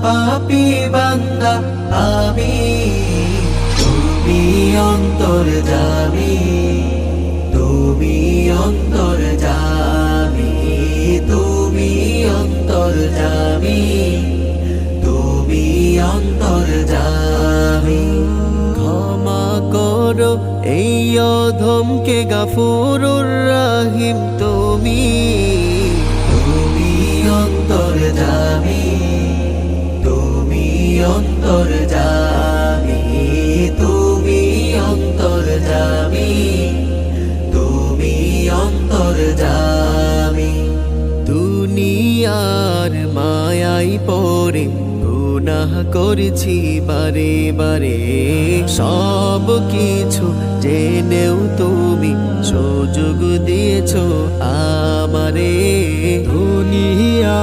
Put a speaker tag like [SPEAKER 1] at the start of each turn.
[SPEAKER 1] পাপী বান্দা আমি, তুমি অন্তর্যামী, তুমি অন্তর্যামী, তুমি অন্তর্যামী, তুমি অন্তর্যামী। ক্ষমা করো এই অধমকে গাফুরুর রহিম তুমি, তুমি অন্তর্যামী, তুমি অন্তর্যামী, তুমি অন্তর্যামী, তুমি অন্তর্যামী। দুনিয়ার মায়াই পড়ে গুনাহ করেছি বারে বারে, সব কিছু জেনেও তুমি সুযোগ দিয়েছো আমারে। দুনিয়া